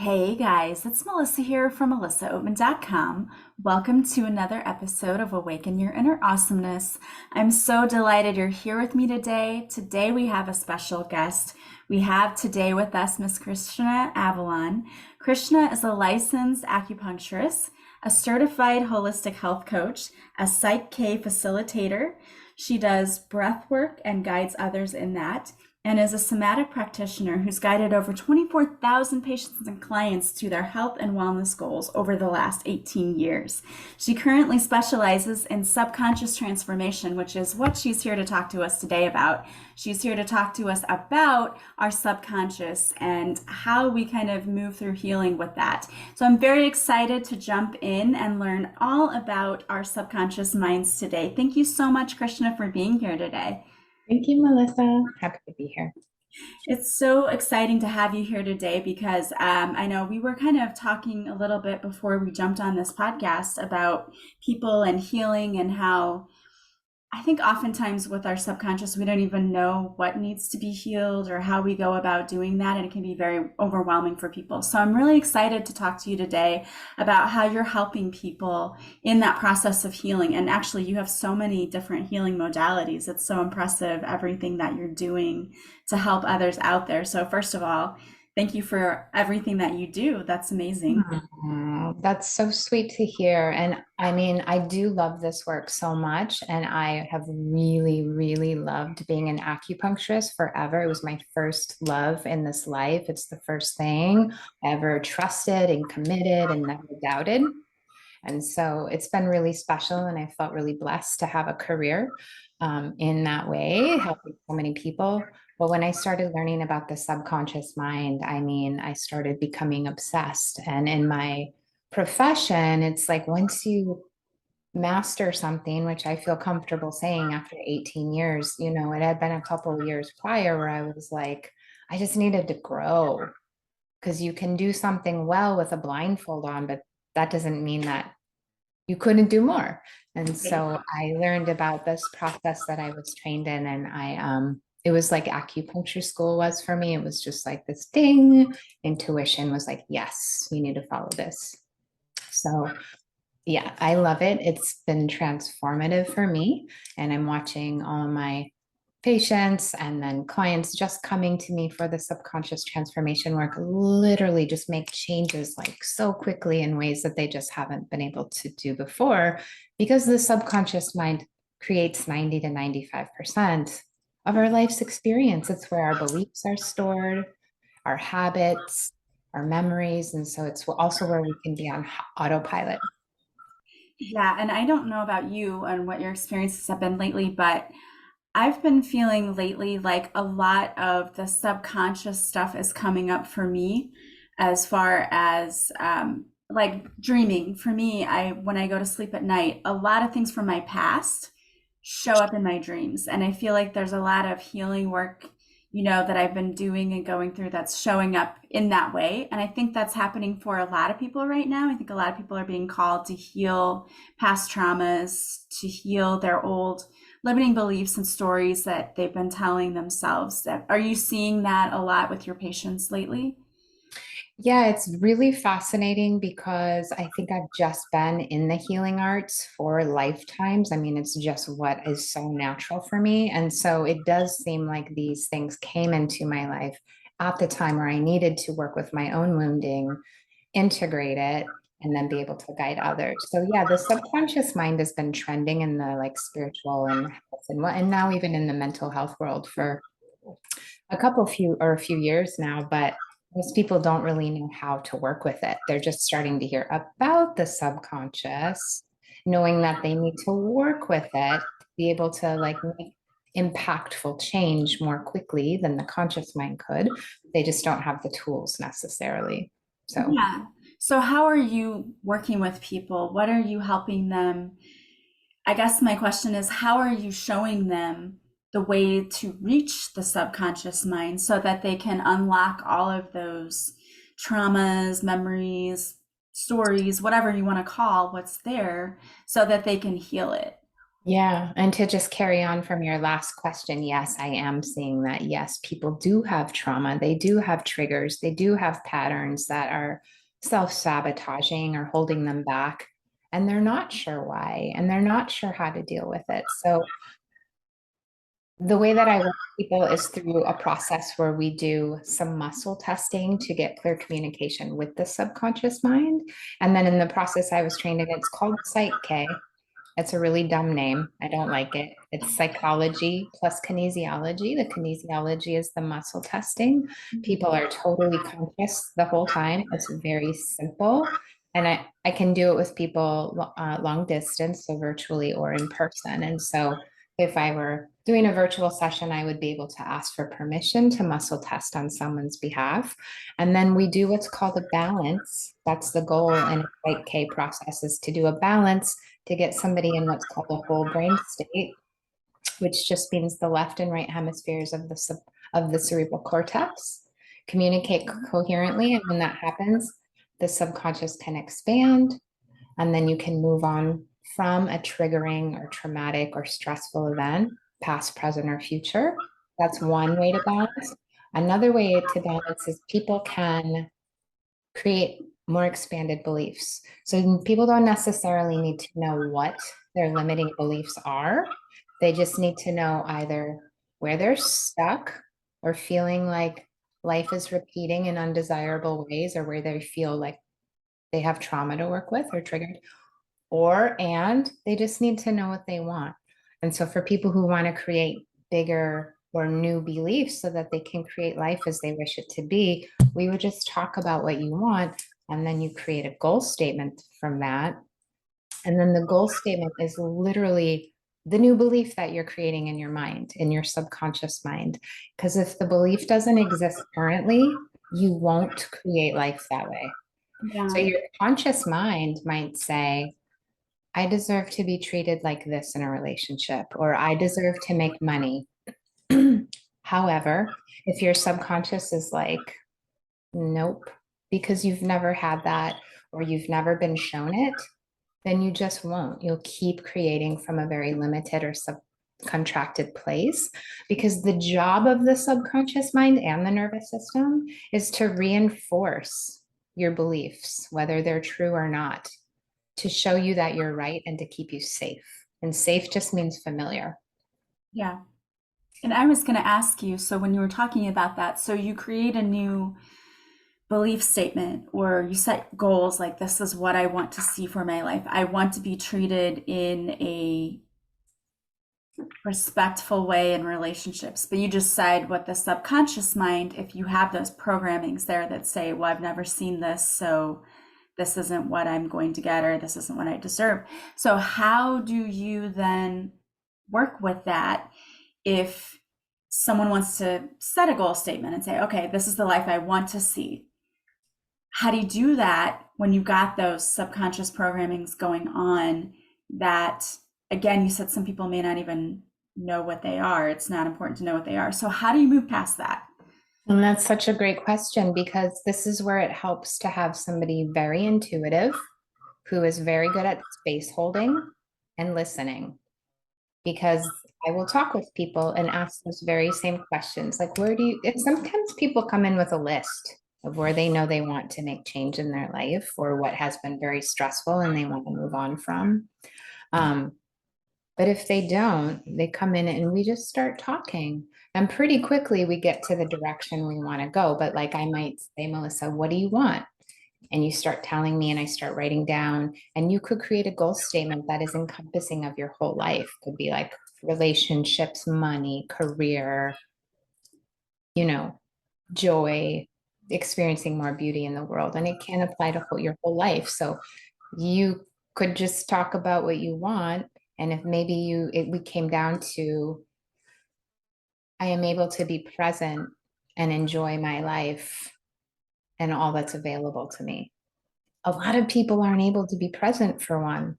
Hey guys, it's Melissa here from melissaoatman.com. Welcome to another episode of Awaken Your Inner Awesomeness. I'm so delighted you're here with me today. Today we have a special guest. We have today with us Miss Krishna Avalon. Krishna is a licensed acupuncturist, a certified holistic health coach, a Psych-K facilitator. She does breath work and guides others in that, and is a somatic practitioner who's guided over 24,000 patients and clients to their health and wellness goals over the last 18 years. She currently specializes in subconscious transformation, which is what she's here to talk to us today about. She's here to talk to us about our subconscious and how we kind of move through healing with that. So I'm very excited to jump in and learn all about our subconscious minds today. Thank you so much, Krishna, for being here today. Thank you, Melissa. Happy to be here. It's so exciting to have you here today because I know we were kind of talking a little bit before we jumped on this podcast about people and healing and how I think oftentimes with our subconscious, we don't even know what needs to be healed or how we go about doing that. And it can be very overwhelming for people. So I'm really excited to talk to you today about how you're helping people in that process of healing. And actually, you have so many different healing modalities. It's so impressive, everything that you're doing to help others out there. So, first of all, thank you for everything that you do. That's amazing. That's so sweet to hear. And I mean, I do love this work so much. And I have really, really loved being an acupuncturist forever. It was my first love in this life. It's the first thing I ever trusted and committed and never doubted. And so it's been really special. And I felt really blessed to have a career in that way, helping so many people. But when I started learning about the subconscious mind, I mean, I started becoming obsessed. And in my profession, it's like once you master something, which I feel comfortable saying after 18 years, it had been a couple of years prior where I was like, I just needed to grow because you can do something well with a blindfold on, but that doesn't mean that you couldn't do more. And so I learned about this process that I was trained in, and it was like acupuncture school was for me. It was just like this ding, intuition was like, yes, you need to follow this. So yeah, I love it. It's been transformative for me, and I'm watching all of my patients and then clients just coming to me for the subconscious transformation work literally just make changes like so quickly in ways that they just haven't been able to do before because the subconscious mind creates 90 to 95% of our life's experience. It's where our beliefs are stored, our habits, our memories. And so it's also where we can be on autopilot. Yeah, and I don't know about you and what your experiences have been lately, but I've been feeling lately like a lot of the subconscious stuff is coming up for me as far as like dreaming. For me, I when I go to sleep at night, a lot of things from my past show up in my dreams. And I feel like there's a lot of healing work, that I've been doing and going through that's showing up in that way. And I think that's happening for a lot of people right now. I think a lot of people are being called to heal past traumas, to heal their old limiting beliefs and stories that they've been telling themselves. Are you seeing that a lot with your patients lately? Yeah, it's really fascinating because I think I've just been in the healing arts for lifetimes. I mean, it's just what is so natural for me. And so it does seem like these things came into my life at the time where I needed to work with my own wounding, integrate it, and then be able to guide others. So yeah, the subconscious mind has been trending in the like spiritual and health and now even in the mental health world for a few years now, but most people don't really know how to work with it. They're just starting to hear about the subconscious, knowing that they need to work with it, be able to like make impactful change more quickly than the conscious mind could. They just don't have the tools necessarily. So Yeah. So, how are you working with people? What are you helping them? I guess my question is, how are you showing them the way to reach the subconscious mind so that they can unlock all of those traumas, memories, stories, whatever you want to call what's there, so that they can heal it? Yeah. And to just carry on from your last question, yes, I am seeing that. Yes, people do have trauma. They do have triggers. They do have patterns that are self-sabotaging or holding them back. And they're not sure why, and they're not sure how to deal with it. So the way that I work with people is through a process where we do some muscle testing to get clear communication with the subconscious mind. And then in the process I was trained in, it's called Psych-K. It's a really dumb name. I don't like it. It's psychology plus kinesiology. The kinesiology is the muscle testing. People are totally conscious the whole time. It's very simple. And I can do it with people long distance, so virtually or in person. And so if I were doing a virtual session, I would be able to ask for permission to muscle test on someone's behalf. And then we do what's called a balance. That's the goal in a Psych-K process, is to do a balance to get somebody in what's called a whole brain state, which just means the left and right hemispheres of the cerebral cortex communicate coherently. And when that happens, the subconscious can expand, and then you can move on from a triggering or traumatic or stressful event, past, present, or future. That's one way to balance. Another way to balance is people can create more expanded beliefs. So people don't necessarily need to know what their limiting beliefs are. They just need to know either where they're stuck or feeling like life is repeating in undesirable ways, or where they feel like they have trauma to work with or triggered, and they just need to know what they want. And so for people who want to create bigger or new beliefs so that they can create life as they wish it to be, we would just talk about what you want, and then you create a goal statement from that. And then the goal statement is literally the new belief that you're creating in your mind, in your subconscious mind. Because if the belief doesn't exist currently, you won't create life that way. So Yeah. your conscious mind might say, I deserve to be treated like this in a relationship, or I deserve to make money. However, if your subconscious is like, nope, because you've never had that or you've never been shown it, then you just won't. You'll keep creating from a very limited or subcontracted place, because the job of the subconscious mind and the nervous system is to reinforce your beliefs, whether they're true or not, to show you that you're right and to keep you safe. And safe just means familiar. Yeah. And I was going to ask you, so when you were talking about that, so you create a new belief statement or you set goals like this is what I want to see for my life. I want to be treated in a respectful way in relationships. But you decide what the subconscious mind, if you have those programmings there that say, well, I've never seen this, so this isn't what I'm going to get, or this isn't what I deserve. So, how do you then work with that if someone wants to set a goal statement and say, okay, this is the life I want to see? How do you do that when you've got those subconscious programmings going on that, again, you said some people may not even know what they are. It's not important to know what they are. So how do you move past that? And that's such a great question, because this is where it helps to have somebody very intuitive who is very good at space holding and listening. Because I will talk with people and ask those very same questions. Like, where do you, and sometimes people come in with a list of where they know they want to make change in their life, or what has been very stressful and they want to move on from. Um, but if they don't, they come in and we just start talking. And pretty quickly we get to the direction we want to go. But like I might say, Melissa, what do you want? And you start telling me, and I start writing down, and you could create a goal statement that is encompassing of your whole life. Could be like relationships, money, career, you know, joy, experiencing more beauty in the world. And it can apply to your whole life. So you could just talk about what you want. And if maybe we came down to, I am able to be present and enjoy my life and all that's available to me. A lot of people aren't able to be present, for one.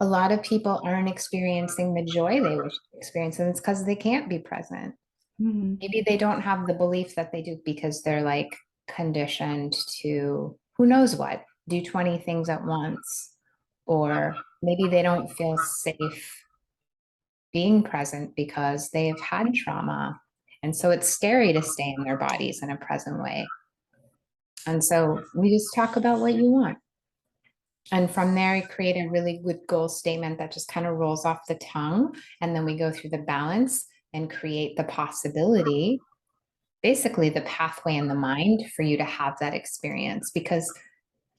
A lot of people aren't experiencing the joy they wish to experience, and it's because they can't be present. Mhm. Maybe they don't have the belief that they do because they're like conditioned to, who knows what, do 20 things at once. Or maybe they don't feel safe being present because they have had trauma. And so it's scary to stay in their bodies in a present way. And so we just talk about what you want. And from there, I create a really good goal statement that just kind of rolls off the tongue. And then we go through the balance and create the possibility, basically the pathway in the mind for you to have that experience. Because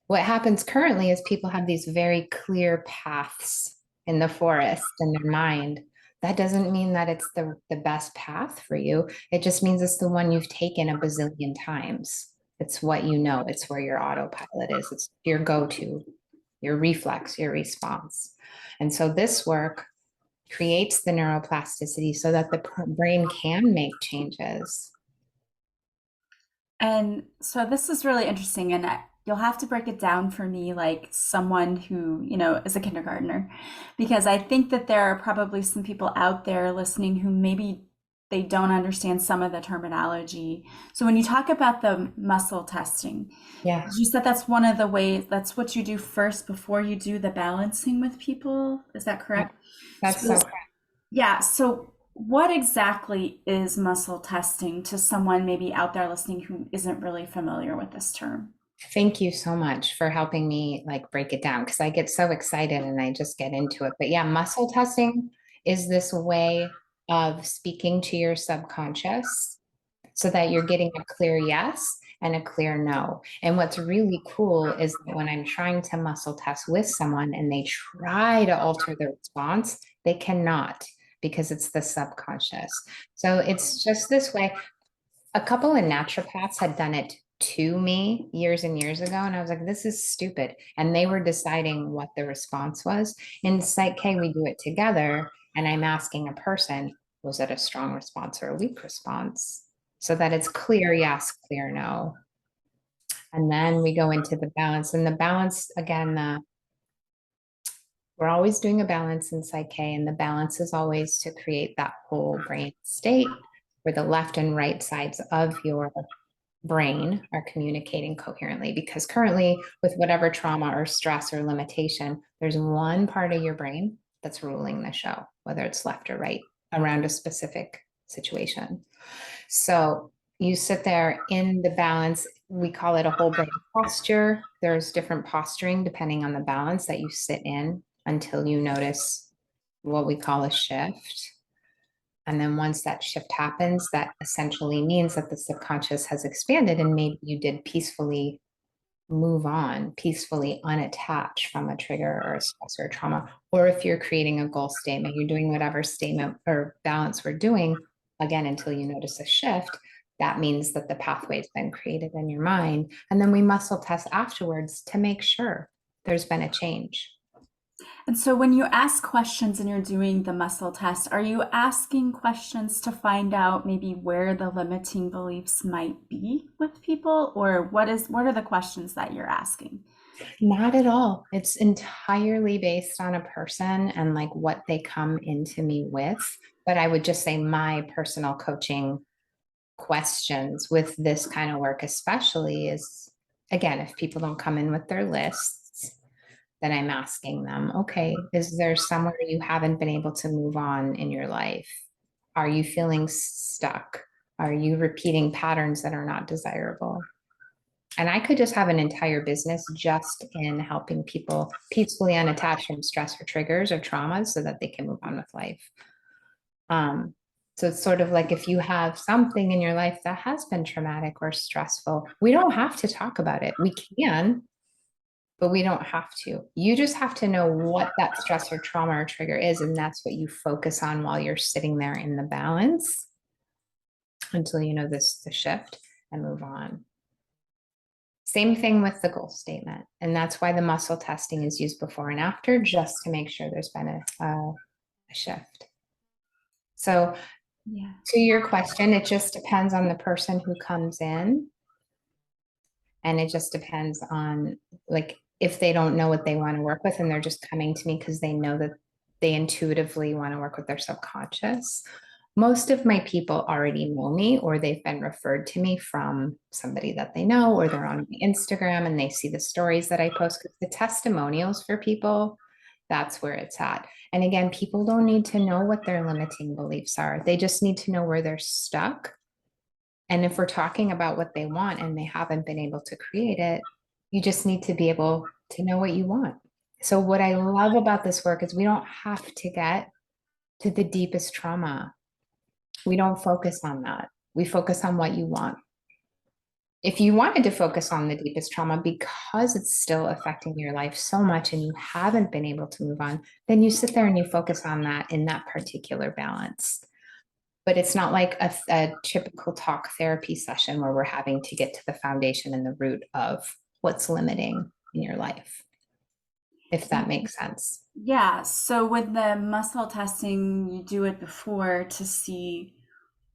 what happens currently is people have these very clear paths in the forest in their mind. That doesn't mean that it's the best path for you. It just means it's the one you've taken a bazillion times. It's what you know. It's where your autopilot is. It's your go-to, your reflex, your response. And so this work creates the neuroplasticity so that the brain can make changes. And so this is really interesting, and you'll have to break it down for me like someone who, is a kindergartner, because I think that there are probably some people out there listening who maybe they don't understand some of the terminology. So when you talk about the muscle testing, Yeah, you said that's one of the ways, that's what you do first before you do the balancing with people. Is that correct? that's So so. yeah. So, what exactly is muscle testing to someone maybe out there listening who isn't really familiar with this term? Thank you so much for helping me like break it down because I get so excited and I just get into it. But yeah, muscle testing is this way of speaking to your subconscious so that you're getting a clear yes and a clear no. And what's really cool is that when I'm trying to muscle test with someone and they try to alter the response, they cannot because it's the subconscious. So it's just this way. A couple of naturopaths had done it to me years and years ago. And I was like, this is stupid. And they were deciding what the response was. In Psych-K, we do it together. And I'm asking a person, was it a strong response or a weak response? So that it's clear yes, clear no. And then we go into the balance. And the balance, again, we're always doing a balance in Psych-K. And the balance is always to create that whole brain state where the left and right sides of your brain are communicating coherently because currently with whatever trauma or stress or limitation, there's one part of your brain that's ruling the show, whether it's left or right around a specific situation. So you sit there in the balance. We call it a whole brain posture. There's different posturing depending on the balance that you sit in until you notice what we call a shift. And then once that shift happens, that essentially means that the subconscious has expanded and maybe you did peacefully move on, peacefully unattach from a trigger or a stress or a trauma. Or if you're creating a goal statement, you're doing whatever statement or balance we're doing, again, until you notice a shift, that means that the pathway's been created in your mind. And then we muscle test afterwards to make sure there's been a change. And so, when you ask questions and you're doing the muscle test, are you asking questions to find out maybe where the limiting beliefs might be with people, or what are the questions that you're asking? Not at all. It's entirely based on a person and like what they come into me with. But I would just say my personal coaching questions with this kind of work, especially, is again, if people don't come in with their lists, then I'm asking them, okay, is there somewhere you haven't been able to move on in your life? Are you feeling stuck? Are you repeating patterns that are not desirable? And I could just have an entire business just in helping people peacefully unattach from stress or triggers or traumas so that they can move on with life. Um, so it's sort of like if you have something in your life that has been traumatic or stressful, we don't have to talk about it. We can, but we don't have to. You just have to know what that stress or trauma or trigger is. And that's what you focus on while you're sitting there in the balance until you know this the shift and move on. Same thing with the goal statement. And that's why the muscle testing is used before and after, just to make sure there's been a shift. So Yeah. to your question, it just depends on the person who comes in. And it just depends on like if they don't know what they want to work with and they're just coming to me because they know that they intuitively want to work with their subconscious. Most of my people already know me or they've been referred to me from somebody that they know or they're on my Instagram and they see the stories that I post because the testimonials for people That's where it's at. And again, people don't need to know what their limiting beliefs are. They just need to know where they're stuck. And if we're talking about what they want and they haven't been able to create it, you just need to be able to know what you want. So, what I love about this work is we don't have to get to the deepest trauma. We don't focus on that. We focus on what you want. If you wanted to focus on the deepest trauma because it's still affecting your life so much and you haven't been able to move on, then you sit there and you focus on that in that particular balance. But it's not like a typical talk therapy session where we're having to get to the foundation and the root of what's limiting in your life, if that makes sense. Yeah, so with the muscle testing, you do it before to see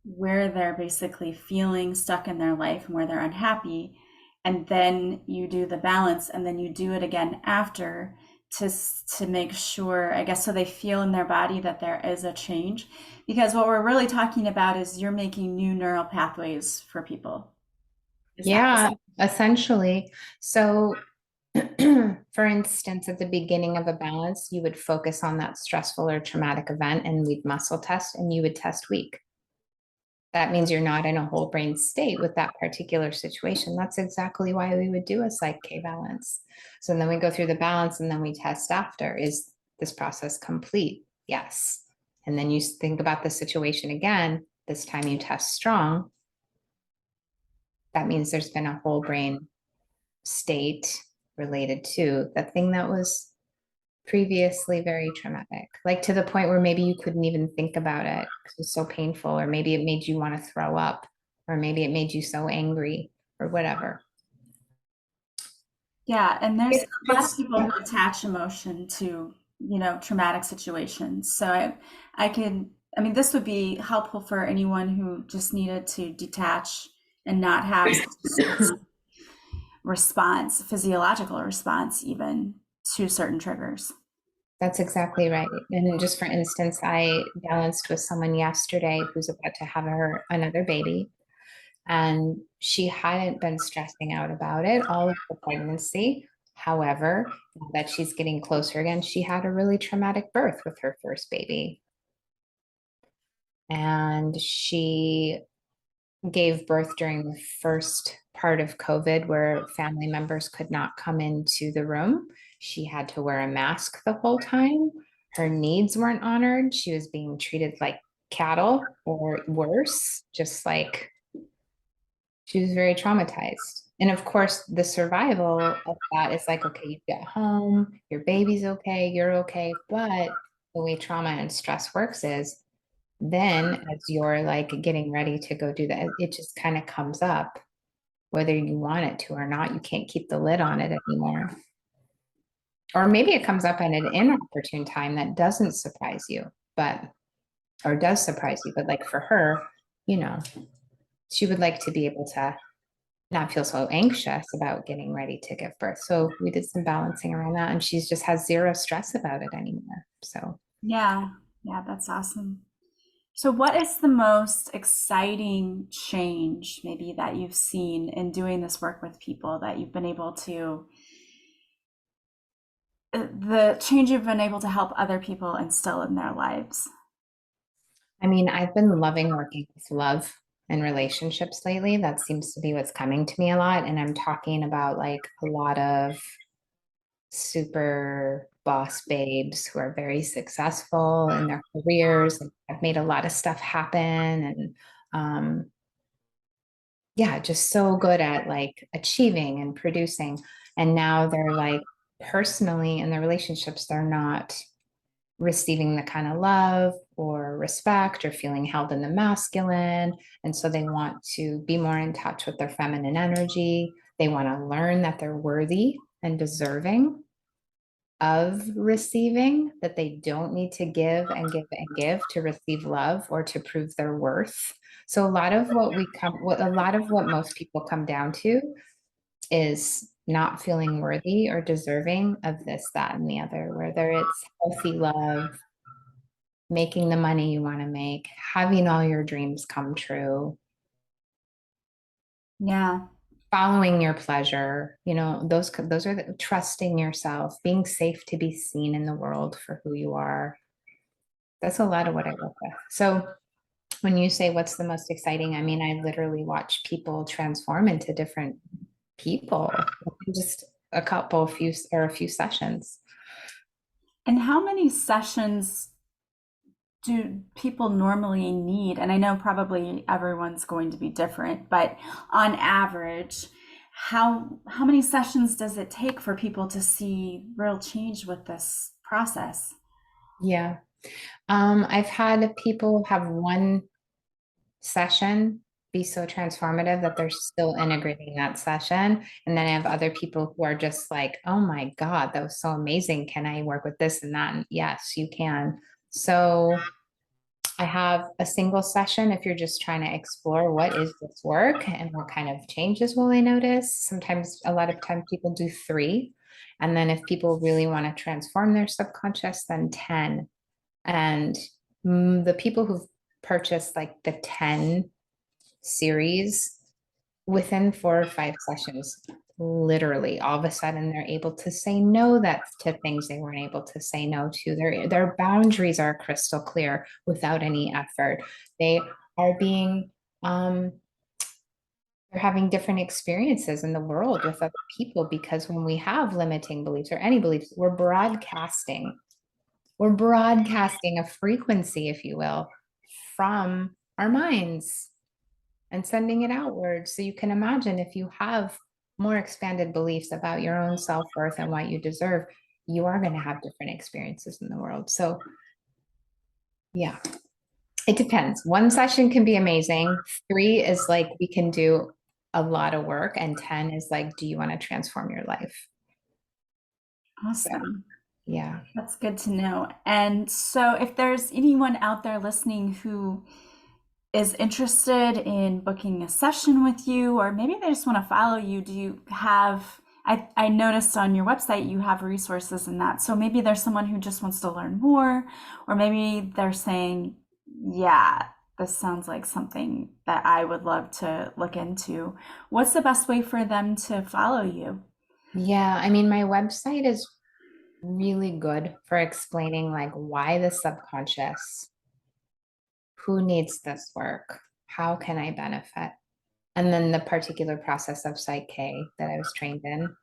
where they're basically feeling stuck in their life and where they're unhappy. And then you do the balance, and then you do it again after to make sure, I guess, so they feel in their body that there is a change. Because what we're really talking about is you're making new neural pathways for people. Is that Yeah, essentially. So, for instance, at the beginning of a balance, you would focus on that stressful or traumatic event and we'd muscle test and you would test weak. That means you're not in a whole brain state with that particular situation. That's exactly why we would do a Psych-K balance. So then we go through the balance and then we test after. Is this process complete? Yes. And then you think about the situation again. This time you test strong. That means there's been a whole brain state related to the thing that was previously very traumatic, like to the point where maybe you couldn't even think about it because it was so painful, or maybe it made you want to throw up, or maybe it made you so angry, or whatever. Yeah, and there's It's a lot of just, people who attach emotion to, traumatic situations. So I mean, this would be helpful for anyone who just needed to detach and not have such a strong response, physiological response even to certain triggers. that's exactly right. And just for instance, I balanced with someone yesterday who's about to have another baby, and she hadn't been stressing out about it all of the pregnancy. However, now that she's getting closer again, she had a really traumatic birth with her first baby. And she gave birth during the first part of COVID where family members could not come into the room. She had to wear a mask the whole time. Her needs weren't honored. She was being treated like cattle or worse, just like she was very traumatized. And of course, the survival of that is like, okay, you get home, your baby's okay, you're okay. But the way trauma and stress works is then as you're like getting ready to go do that, it just kind of comes up, whether you want it to or not. You can't keep the lid on it anymore. Or maybe it comes up at an inopportune time that doesn't surprise you, but, or does surprise you. But like for her, you know, she would like to be able to not feel so anxious about getting ready to give birth. So we did some balancing around that, and she's just has zero stress about it anymore. So Yeah, yeah, that's awesome. So, what is the most exciting change maybe that you've seen in doing this work with people that you've been able to, the change you've been able to help other people instill in their lives? I mean, I've been loving working with love and relationships lately. That seems to be what's coming to me a lot. And I'm talking about like a lot of super boss babes who are very successful in their careers and have made a lot of stuff happen. And yeah, just so good at like achieving and producing. And now they're like personally in their relationships, they're not receiving the kind of love or respect or feeling held in the masculine. And so they want to be more in touch with their feminine energy. They want to learn that they're worthy and deserving of receiving, that they don't need to give and give and give to receive love or to prove their worth. So a lot of what most people come down to is not feeling worthy or deserving of this, that, and the other, whether it's healthy love, making the money you want to make, having all your dreams come true. Yeah. following your pleasure, those are trusting yourself, being safe to be seen in the world for who you are. That's a lot of what I work with. So when you say what's the most exciting, I mean, I literally watch people transform into different people in just a few sessions. And how many sessions do people normally need? And I know probably everyone's going to be different, but on average, how many sessions does it take for people to see real change with this process? Yeah. I've had people have one session be so transformative that they're still integrating that session. And then I have other people who are just like, oh my God, that was so amazing. Can I work with this and that? And yes, you can. So I have a single session if you're just trying to explore what is this work and what kind of changes will I notice. Sometimes, a lot of times, people do three. And then if people really want to transform their subconscious, then 10. And the people who've purchased like the 10 series within 4 or 5 sessions, literally all of a sudden they're able to say no that to things they weren't able to say no to. Their boundaries are crystal clear without any effort. They are being they're having different experiences in the world with other people, because when we have limiting beliefs or any beliefs, we're broadcasting a frequency, if you will, from our minds and sending it outward. So you can imagine, if you have more expanded beliefs about your own self-worth and what you deserve, you are going to have different experiences in the world. So yeah, it depends. One session can be amazing. 3 is like we can do a lot of work, and 10 is like, do you want to transform your life? So Awesome. yeah. That's good to know. And so, if there's anyone out there listening who is interested in booking a session with you, or maybe they just want to follow you, do you have, I noticed on your website you have resources in that. So maybe there's someone who just wants to learn more, or maybe they're saying, yeah, this sounds like something that I would love to look into. What's the best way for them to follow you? Yeah, I mean, my website is really good for explaining like why the subconscious, who needs this work, how can I benefit, and then the particular process of Psych-K that I was trained in,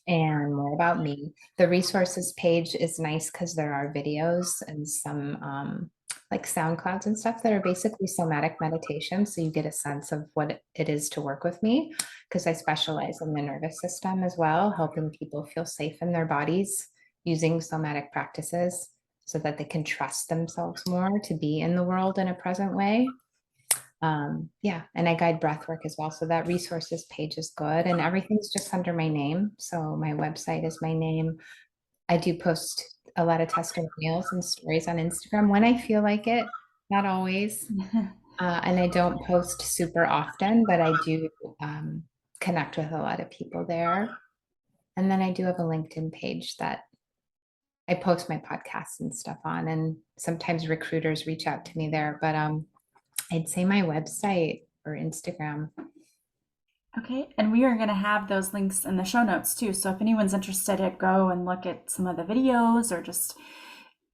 and more about me. The resources page is nice because there are videos and some like sound clouds and stuff that are basically somatic meditation. So you get a sense of what it is to work with me, because I specialize in the nervous system as well, helping people feel safe in their bodies using somatic practices so that they can trust themselves more to be in the world in a present way. Yeah, and I guide breath work as well. So that resources page is good, and everything's just under my name. So my website is my name. I do post a lot of testimonials and stories on Instagram when I feel like it, not always. And I don't post super often, but I do connect with a lot of people there. And then I do have a LinkedIn page that I post my podcasts and stuff on, and sometimes recruiters reach out to me there. But I'd say my website or Instagram. Okay, and we are going to have those links in the show notes too. So if anyone's interested, to go and look at some of the videos or just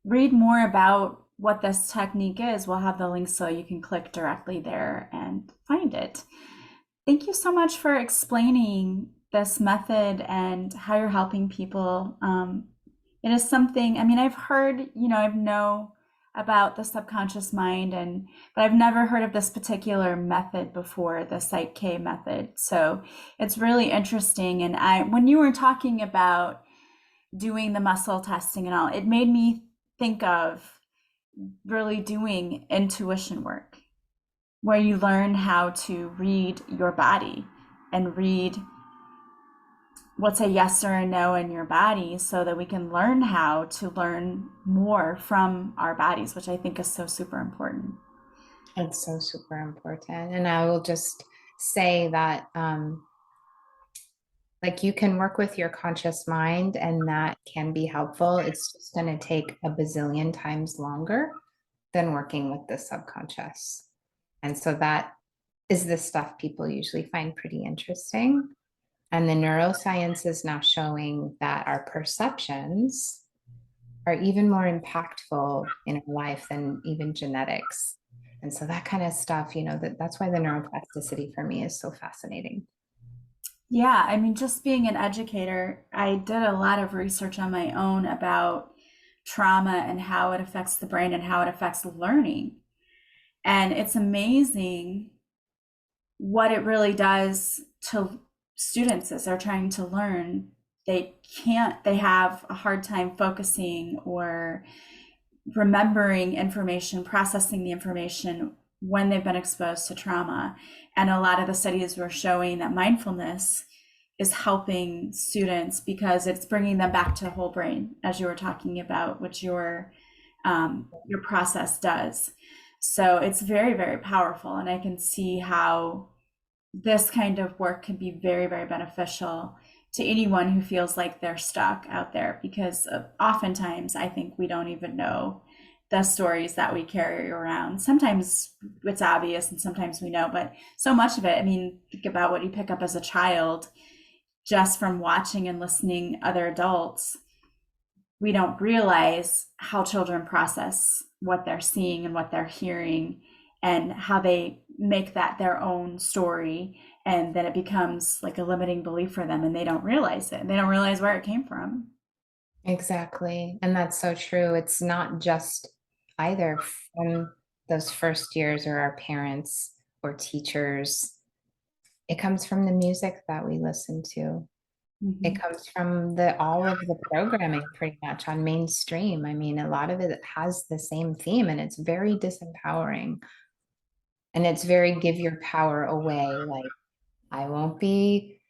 read more about what this technique is, we'll have the links so you can click directly there and find it. Thank you so much for explaining this method and how you're helping people. It is something, I mean, I've heard, I've know about the subconscious mind, but I've never heard of this particular method before, the Psych-K method. So it's really interesting. And when you were talking about doing the muscle testing and all, it made me think of really doing intuition work, where you learn how to read your body and read what's a yes or a no in your body, so that we can learn how to learn more from our bodies, which I think is so super important. It's so super important. And I will just say that like you can work with your conscious mind and that can be helpful. It's just going to take a bazillion times longer than working with the subconscious. And so that is the stuff people usually find pretty interesting. And the neuroscience is now showing that our perceptions are even more impactful in our life than even genetics. And so that kind of stuff, that's why the neuroplasticity for me is so fascinating. Yeah, I mean, just being an educator, I did a lot of research on my own about trauma and how it affects the brain and how it affects learning. And it's amazing what it really does to students as they're trying to learn. They have a hard time focusing or remembering information, processing the information when they've been exposed to trauma. And a lot of the studies were showing that mindfulness is helping students because it's bringing them back to whole brain, as you were talking about, which your process does. So it's very, very powerful, and I can see how this kind of work can be very, very beneficial to anyone who feels like they're stuck out there because oftentimes I think we don't even know the stories that we carry around. Sometimes it's obvious and sometimes we know, but so much of it, I mean, think about what you pick up as a child just from watching and listening other adults. We don't realize how children process what they're seeing and what they're hearing and how they make that their own story, and then it becomes like a limiting belief for them and they don't realize it and they don't realize where it came from. Exactly. And that's so true. It's not just either from those first years or our parents or teachers. It comes from the music that we listen to. It Mm-hmm. comes from the all of the programming pretty much on mainstream. I mean, a lot of it has the same theme and it's very disempowering. And it's very give your power away. Like, I won't be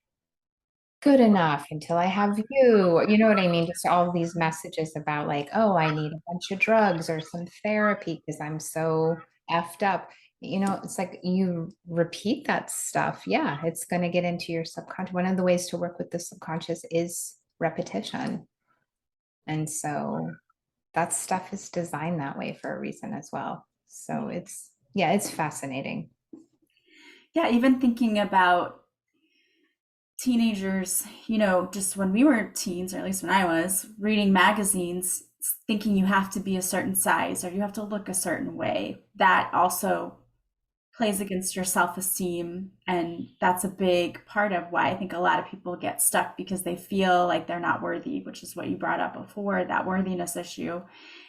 good enough until I have you. You know what I mean? Just all these messages about like, oh, I need a bunch of drugs or some therapy because I'm so effed up. It's like you repeat that stuff. Yeah, it's going to get into your subconscious. One of the ways to work with the subconscious is repetition. And so that stuff is designed that way for a reason as well. So yeah, it's fascinating. Yeah, even thinking about teenagers, just when we were teens, or at least when I was, reading magazines, thinking you have to be a certain size or you have to look a certain way, that also plays against your self-esteem. And that's a big part of why I think a lot of people get stuck because they feel like they're not worthy, which is what you brought up before, that worthiness issue.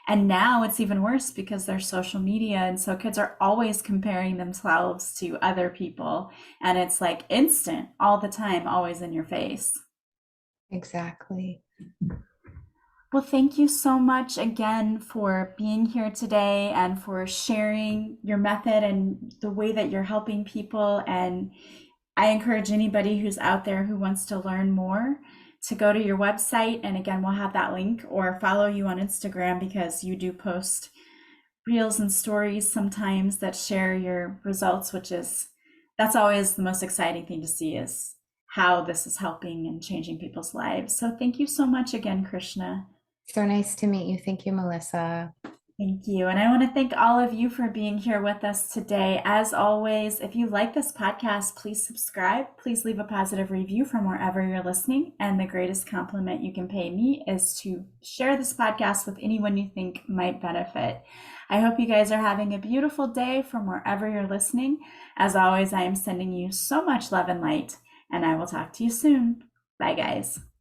And now it's even worse because there's social media. And so kids are always comparing themselves to other people. And it's like instant all the time, always in your face. Exactly. Well, thank you so much again for being here today and for sharing your method and the way that you're helping people. And I encourage anybody who's out there who wants to learn more to go to your website. And again, we'll have that link, or follow you on Instagram because you do post reels and stories sometimes that share your results, that's always the most exciting thing to see is how this is helping and changing people's lives. So thank you so much again, Krishna. So nice to meet you. Thank you, Melissa. Thank you. And I want to thank all of you for being here with us today. As always, if you like this podcast, please subscribe. Please leave a positive review from wherever you're listening. And the greatest compliment you can pay me is to share this podcast with anyone you think might benefit. I hope you guys are having a beautiful day from wherever you're listening. As always, I am sending you so much love and light, and I will talk to you soon. Bye, guys.